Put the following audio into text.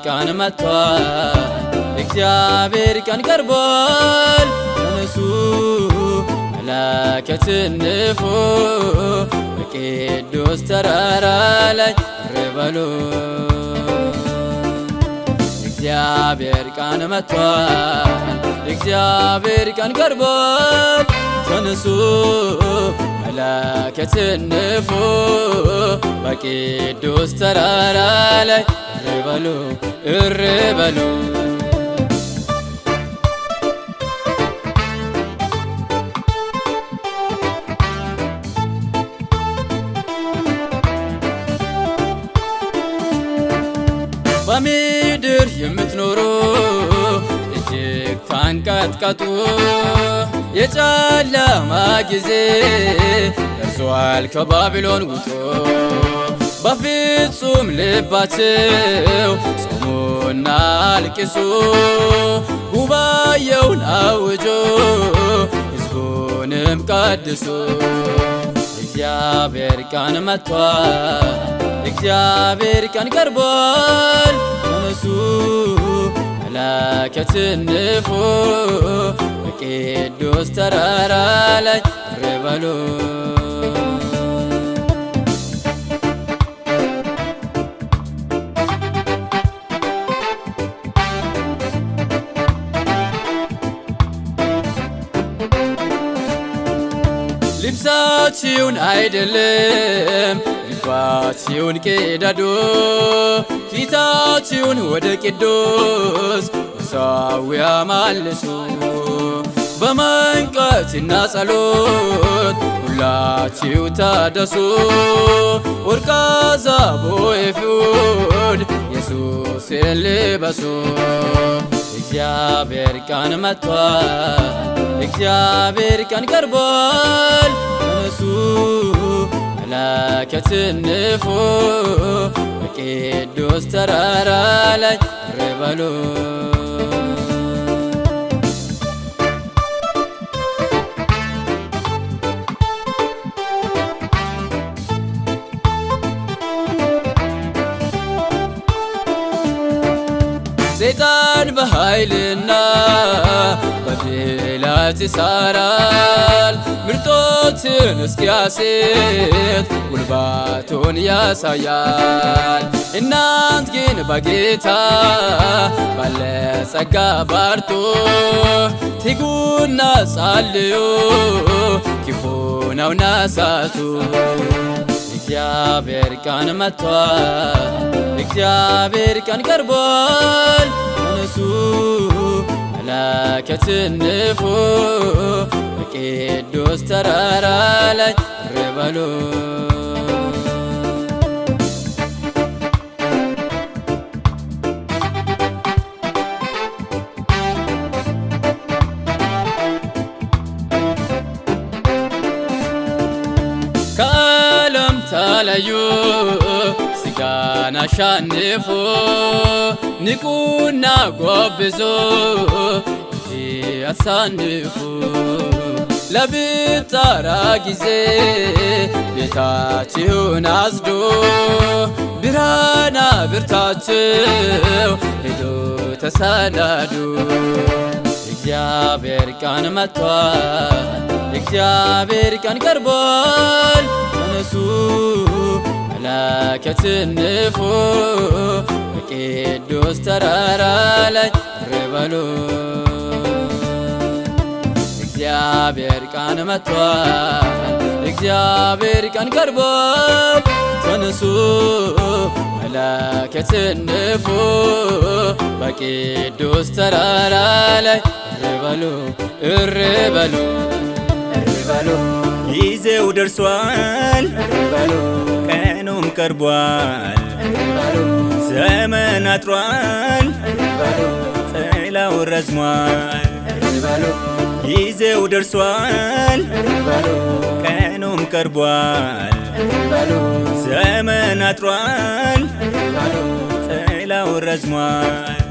ቀን መጥቷል እግዚአብሔር ቀን ቀርቧል ተነሱ መላእክት ንፉ በቅዱስ ተራራ ላይ በሉ እግዚአብሔር ቀን መጥቷል እግዚአብሔር ቀን ቀርቧል ተነሱ መላእክት ንፉ በቅዱስ ተራራ ላይ በሉ በምድር የምትኖሩ እጅግ ታንቀጥቀጡ የጨለማ ጊዜ ደርሷል ከባቢሎን ውጡ በፍጹም ልባችሁ ጾሙና አልቅሱ ጉባኤውን አውጁ ሕዝቡንም ቀድሱ እግዚአብሔር ቀን መጥቷል እግዚአብሔር ቀን ቀርቧል ተነሱ መላእክት ንፉ በቅዱስ ተራራ ላይ በሉ ልብሳችሁን አይደለም ልባችሁን ቅደዱ ፊታችሁን ወደ ቅዱስ መሠዊያ መልሱ በመንቀትና ጸሎት ሁላችሁ ታደሱ ወርቀ ዘቦ ኤፉድ ኢየሱስን ልበሱ እግዚአብሔር ቀን መጥቷል እግዚአብሔር ቀን ቀርቧል ተነሱ መላእክት ንፉ በቅዱስ ተራራ ላይ በሉ ሰይጣን በኃይልና በብልሃት ይሠራል ምርጦችን እስኪያስት ጉልበቱን ያሳያል እናንት ግን በጌታ ባለጸጋ በርቱ ትጉና ጸልዩ ክፉ ነውና እሳቱ እግዚአብሔር ቀን መጥቷል እግዚአብሔር ቀን ቀርቧል ተነሱ መላእክት ንፉ በቅዱስ ተራራ ላይ በሉ ከዓለም ተለዩ ሥጋን አሸንፉ ንቁና ጎብዙ እንጂ አትሰንፉ ለብጠራ ጊዜ ቤታችሁን አጽዱ ብርሃን አብርታችሁ ሂዱ ተሰናዱ እግዚአብሔር ቀን መጥቷል እግዚአብሔር ቀን ቀርቧል ተነሱ መላእክት ንፉ በቅዱስ ተራራ ላይ በሉ እግዚአብሔር ቀን መጥቷል እግዚአብሔር ቀን ቀርቧል ተነሱ መላእክት ንፉ በቅዱስ ተራራ ላይ በሉ ጊዜው ደርሷል ቀኑም ቀርቧል ዘመን አጥሯል ጥላው ረዝሟል ጊዜው ደርሷል ቀኑም ቀርቧል ዘመን አጥሯል ጥላው ረዝሟል